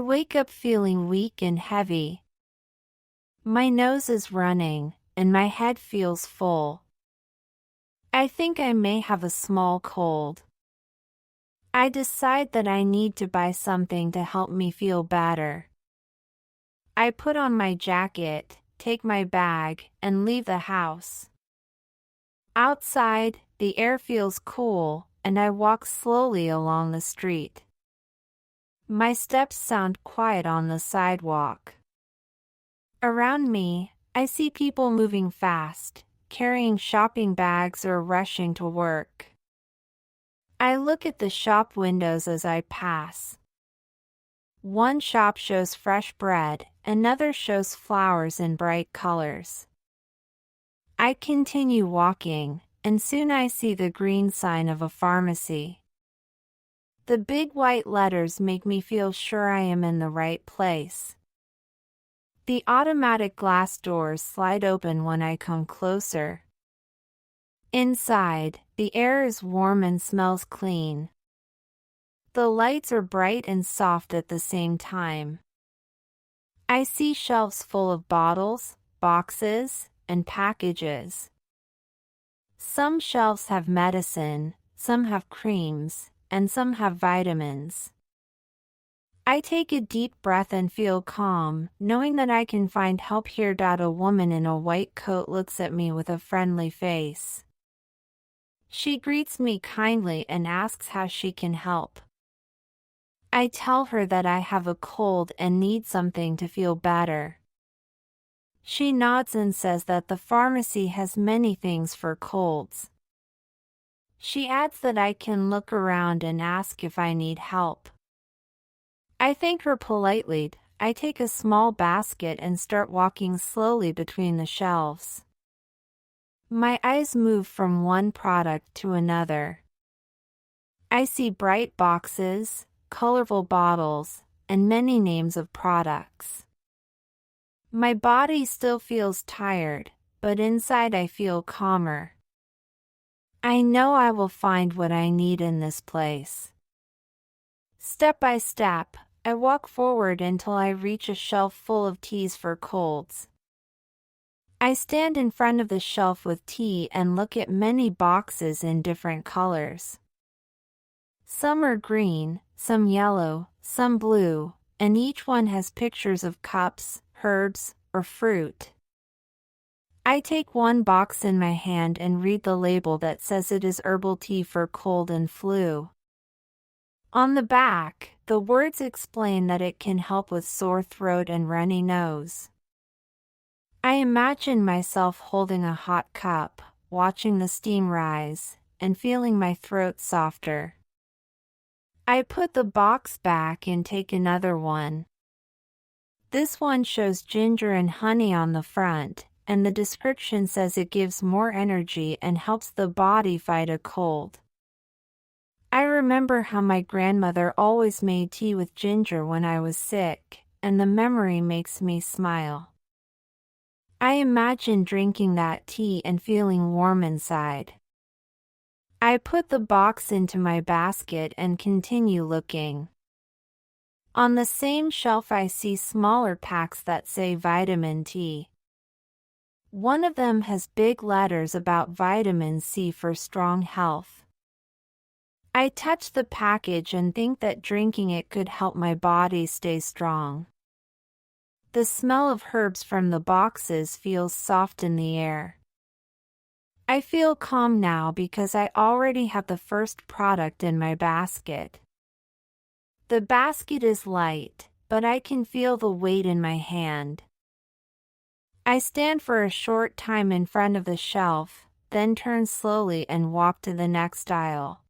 wake up feeling weak and heavy. My nose is running, and my head feels full. I think I may have a small cold. I decide that I need to buy something to help me feel better. I put on my jacket, take my bag, and leave the house. Outside, the air feels cool, and I walk slowly along the street. My steps sound quiet on the sidewalk. Around me, I see people moving fast, carrying shopping bags or rushing to work. I look at the shop windows as I pass. One shop shows fresh bread, another shows flowers in bright colors. I continue walking, and soon I see the green sign of a pharmacy. The big white letters make me feel sure I am in the right place. The automatic glass doors slide open when I come closer. Inside, the air is warm and smells clean. The lights are bright and soft at the same time. I see shelves full of bottles, boxes, and packages. Some shelves have medicine, some have creams, and some have vitamins. I take a deep breath and feel calm, knowing that I can find help here. A woman in a white coat looks at me with a friendly face. She greets me kindly and asks how she can help. I tell her that I have a cold and need something to feel better. She nods and says that the pharmacy has many things for colds. She adds that I can look around and ask if I need help. I thank her politely. I take a small basket and start walking slowly between the shelves. My eyes move from one product to another. I see bright boxes, colorful bottles, and many names of products. My body still feels tired, but inside I feel calmer. I know I will find what I need in this place. Step by step, I walk forward until I reach a shelf full of teas for colds. I stand in front of the shelf with tea and look at many boxes in different colors. Some are green, some yellow, some blue, and each one has pictures of cups, herbs, or fruit. I take one box in my hand and read the label that says it is herbal tea for cold and flu. On the back, the words explain that it can help with sore throat and runny nose. I imagine myself holding a hot cup, watching the steam rise, and feeling my throat softer. I put the box back and take another one. This one shows ginger and honey on the front, and the description says it gives more energy and helps the body fight a cold. I remember how my grandmother always made tea with ginger when I was sick, and the memory makes me smile. I imagine drinking that tea and feeling warm inside. I put the box into my basket and continue looking. On the same shelf I see smaller packs that say vitamin T. One of them has big letters about vitamin C for strong health. I touch the package and think that drinking it could help my body stay strong. The smell of herbs from the boxes feels soft in the air. I feel calm now because I already have the first product in my basket. The basket is light, but I can feel the weight in my hand. I stand for a short time in front of the shelf, then turn slowly and walk to the next aisle.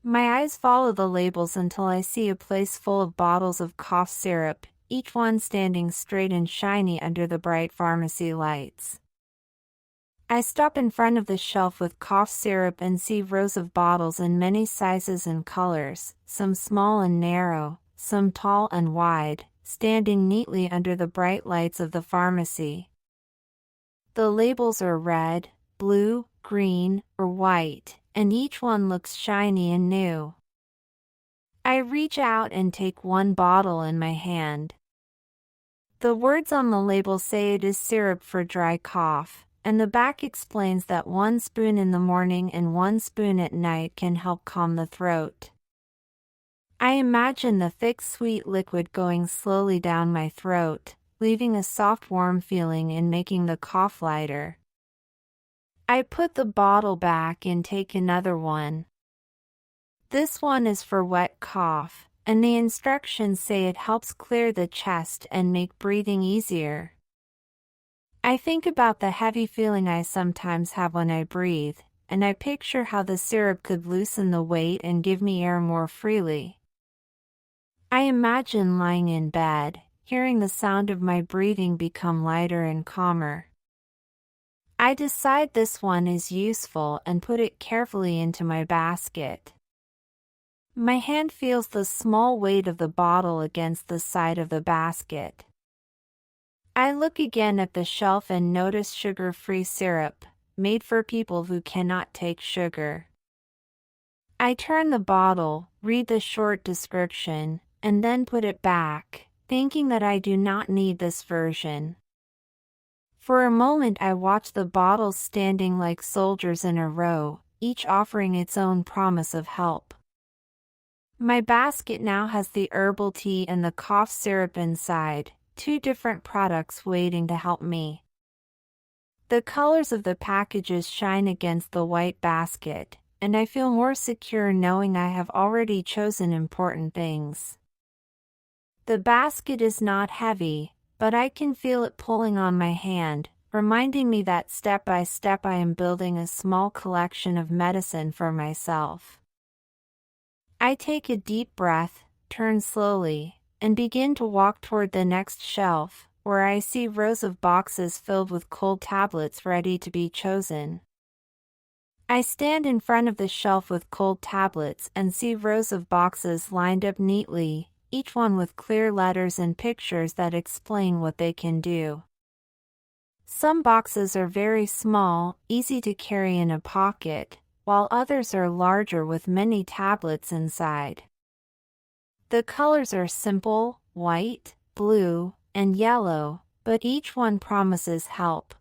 My eyes follow the labels until I see a place full of bottles of cough syrup, each one standing straight and shiny under the bright pharmacy lights. I stop in front of the shelf with cough syrup and see rows of bottles in many sizes and colors, some small and narrow, some tall and wide, standing neatly under the bright lights of the pharmacy. The labels are red, blue, green, or white, and each one looks shiny and new. I reach out and take one bottle in my hand. The words on the label say it is syrup for dry cough, and the back explains that 1 spoon in the morning and 1 spoon at night can help calm the throat. I imagine the thick sweet liquid going slowly down my throat, leaving a soft warm feeling and making the cough lighter. I put the bottle back and take another one. This one is for wet cough, and the instructions say it helps clear the chest and make breathing easier. I think about the heavy feeling I sometimes have when I breathe, and I picture how the syrup could loosen the weight and give me air more freely. I imagine lying in bed, hearing the sound of my breathing become lighter and calmer. I decide this one is useful and put it carefully into my basket. My hand feels the small weight of the bottle against the side of the basket. I look again at the shelf and notice sugar-free syrup, made for people who cannot take sugar. I turn the bottle, read the short description, and then put it back, thinking that I do not need this version. For a moment I watch the bottles standing like soldiers in a row, each offering its own promise of help. My basket now has the herbal tea and the cough syrup inside, 2 different products waiting to help me. The colors of the packages shine against the white basket, and I feel more secure knowing I have already chosen important things. The basket is not heavy, but I can feel it pulling on my hand, reminding me that step by step I am building a small collection of medicine for myself. I take a deep breath, turn slowly, and begin to walk toward the next shelf, where I see rows of boxes filled with cold tablets ready to be chosen. I stand in front of the shelf with cold tablets and see rows of boxes lined up neatly, each one with clear letters and pictures that explain what they can do. Some boxes are very small, easy to carry in a pocket, while others are larger with many tablets inside. The colors are simple, white, blue, and yellow, but each one promises help.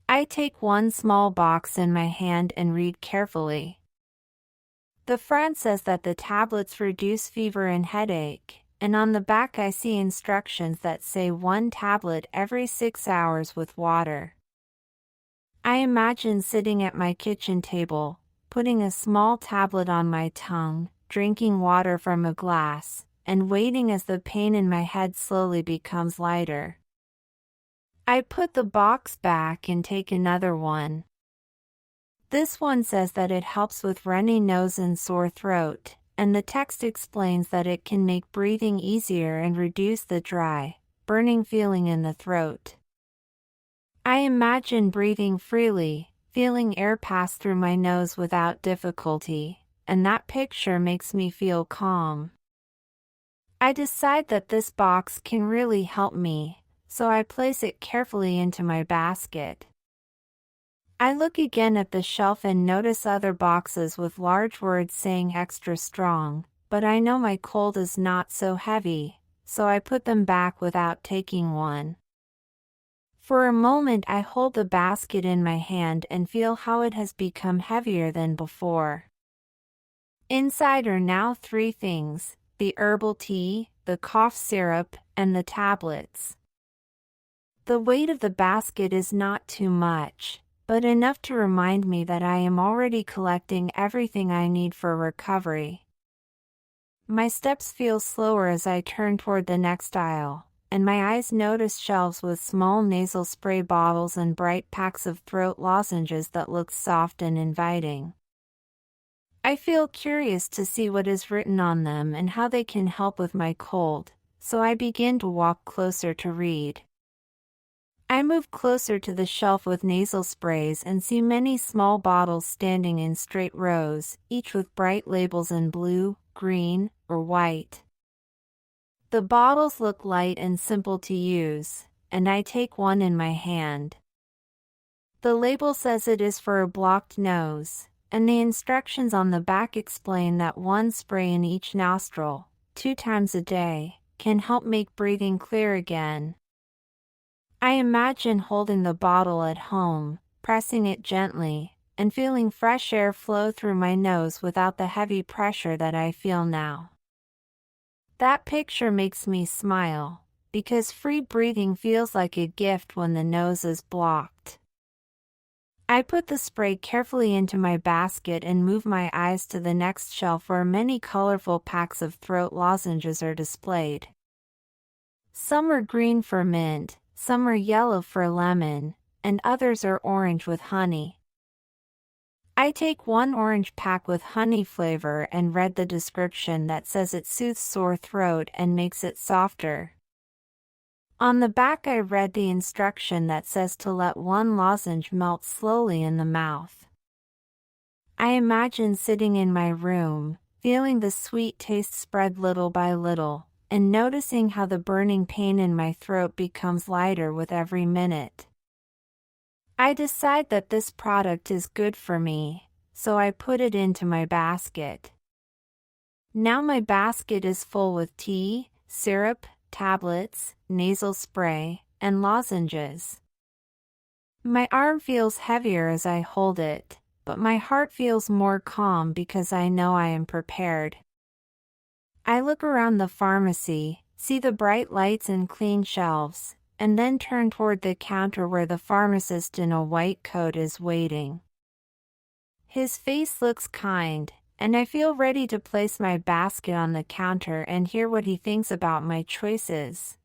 I take one small box in my hand and read carefully. The front says that the tablets reduce fever and headache, and on the back I see instructions that say 1 tablet every 6 hours with water. I imagine sitting at my kitchen table, putting a small tablet on my tongue, drinking water from a glass, and waiting as the pain in my head slowly becomes lighter. I put the box back and take another one. This one says that it helps with runny nose and sore throat, and the text explains that it can make breathing easier and reduce the dry, burning feeling in the throat. I imagine breathing freely, feeling air pass through my nose without difficulty, and that picture makes me feel calm. I decide that this box can really help me, so I place it carefully into my basket. I look again at the shelf and notice other boxes with large words saying extra strong, but I know my cold is not so heavy, so I put them back without taking one. For a moment I hold the basket in my hand and feel how it has become heavier than before. Inside are now 3 things: the herbal tea, the cough syrup, and the tablets. The weight of the basket is not too much, but enough to remind me that I am already collecting everything I need for recovery. My steps feel slower as I turn toward the next aisle, and my eyes notice shelves with small nasal spray bottles and bright packs of throat lozenges that look soft and inviting. I feel curious to see what is written on them and how they can help with my cold, so I begin to walk closer to read. I move closer to the shelf with nasal sprays and see many small bottles standing in straight rows, each with bright labels in blue, green, or white. The bottles look light and simple to use, and I take one in my hand. The label says it is for a blocked nose, and the instructions on the back explain that one spray in each nostril, 2 times a day, can help make breathing clear again. I imagine holding the bottle at home, pressing it gently, and feeling fresh air flow through my nose without the heavy pressure that I feel now. That picture makes me smile, because free breathing feels like a gift when the nose is blocked. I put the spray carefully into my basket and move my eyes to the next shelf where many colorful packs of throat lozenges are displayed. Some are green for mint, some are yellow for lemon, and others are orange with honey. I take one orange pack with honey flavor and read the description that says it soothes sore throat and makes it softer. On the back I read the instruction that says to let one lozenge melt slowly in the mouth. I imagine sitting in my room, feeling the sweet taste spread little by little, and noticing how the burning pain in my throat becomes lighter with every minute. I decide that this product is good for me, so I put it into my basket. Now my basket is full with tea, syrup, tablets, nasal spray, and lozenges. My arm feels heavier as I hold it, but my heart feels more calm because I know I am prepared. I look around the pharmacy, see the bright lights and clean shelves, and then turn toward the counter where the pharmacist in a white coat is waiting. His face looks kind, and I feel ready to place my basket on the counter and hear what he thinks about my choices.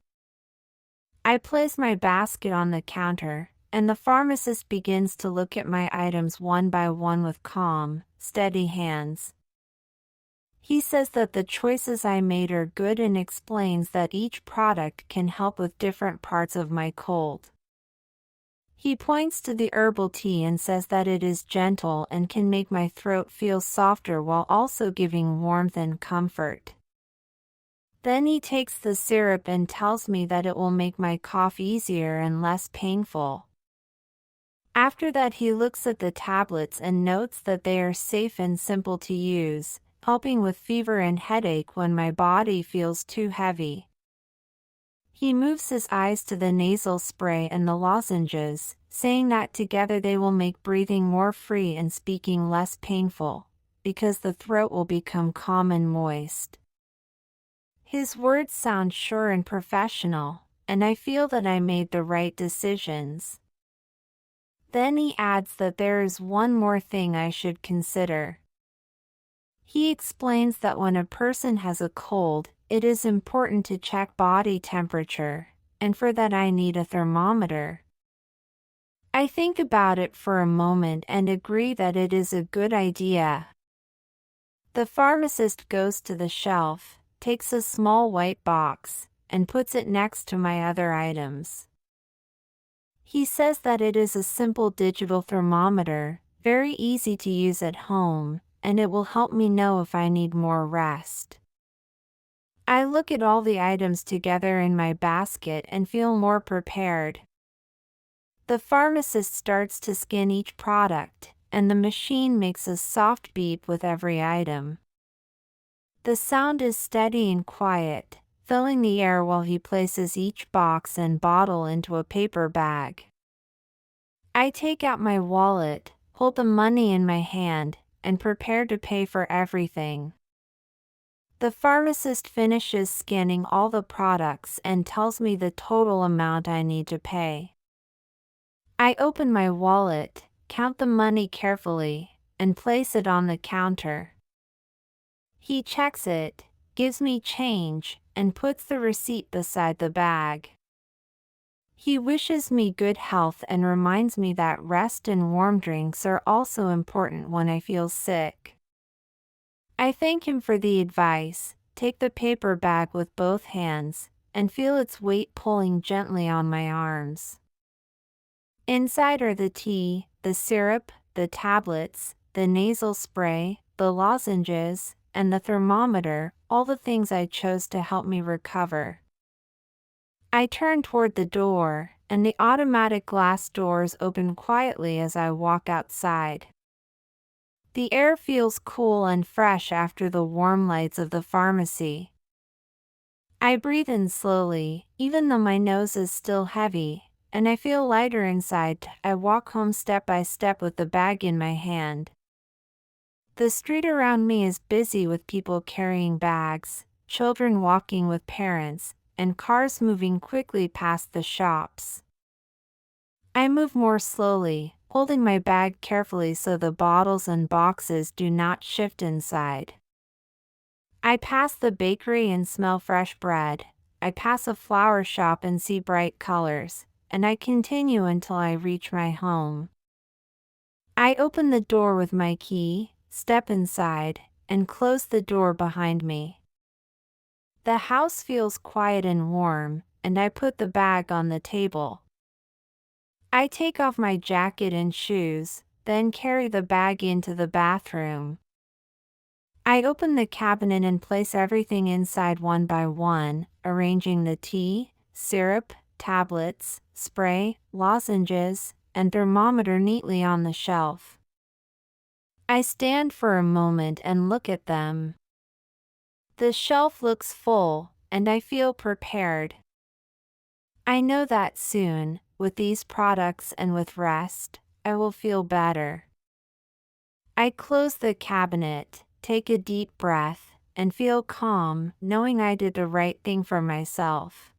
I place my basket on the counter, and the pharmacist begins to look at my items one by one with calm, steady hands. He says that the choices I made are good and explains that each product can help with different parts of my cold. He points to the herbal tea and says that it is gentle and can make my throat feel softer while also giving warmth and comfort. Then he takes the syrup and tells me that it will make my cough easier and less painful. After that he looks at the tablets and notes that they are safe and simple to use, helping with fever and headache when my body feels too heavy. He moves his eyes to the nasal spray and the lozenges, saying that together they will make breathing more free and speaking less painful, because the throat will become calm and moist. His words sound sure and professional, and I feel that I made the right decisions. Then he adds that there is one more thing I should consider. He explains that when a person has a cold, it is important to check body temperature, and for that I need a thermometer. I think about it for a moment and agree that it is a good idea. The pharmacist goes to the shelf, takes a small white box, and puts it next to my other items. He says that it is a simple digital thermometer, very easy to use at home, and it will help me know if I need more rest. I look at all the items together in my basket and feel more prepared. The pharmacist starts to scan each product, and the machine makes a soft beep with every item. The sound is steady and quiet, filling the air while he places each box and bottle into a paper bag. I take out my wallet, hold the money in my hand, and prepare to pay for everything. The pharmacist finishes scanning all the products and tells me the total amount I need to pay. I open my wallet, count the money carefully, and place it on the counter. He checks it, gives me change, and puts the receipt beside the bag. He wishes me good health and reminds me that rest and warm drinks are also important when I feel sick. I thank him for the advice, take the paper bag with both hands, and feel its weight pulling gently on my arms. Inside are the tea, the syrup, the tablets, the nasal spray, the lozenges, and the thermometer, all the things I chose to help me recover. I turn toward the door, and the automatic glass doors open quietly as I walk outside. The air feels cool and fresh after the warm lights of the pharmacy. I breathe in slowly, even though my nose is still heavy, and I feel lighter inside. I walk home step by step with the bag in my hand. The street around me is busy with people carrying bags, children walking with parents, and cars moving quickly past the shops. I move more slowly, holding my bag carefully so the bottles and boxes do not shift inside. I pass the bakery and smell fresh bread. I pass a flower shop and see bright colors, and I continue until I reach my home. I open the door with my key, step inside, and close the door behind me. The house feels quiet and warm, and I put the bag on the table. I take off my jacket and shoes, then carry the bag into the bathroom. I open the cabinet and place everything inside one by one, arranging the tea, syrup, tablets, spray, lozenges, and thermometer neatly on the shelf. I stand for a moment and look at them. The shelf looks full, and I feel prepared. I know that soon, with these products and with rest, I will feel better. I close the cabinet, take a deep breath, and feel calm, knowing I did the right thing for myself.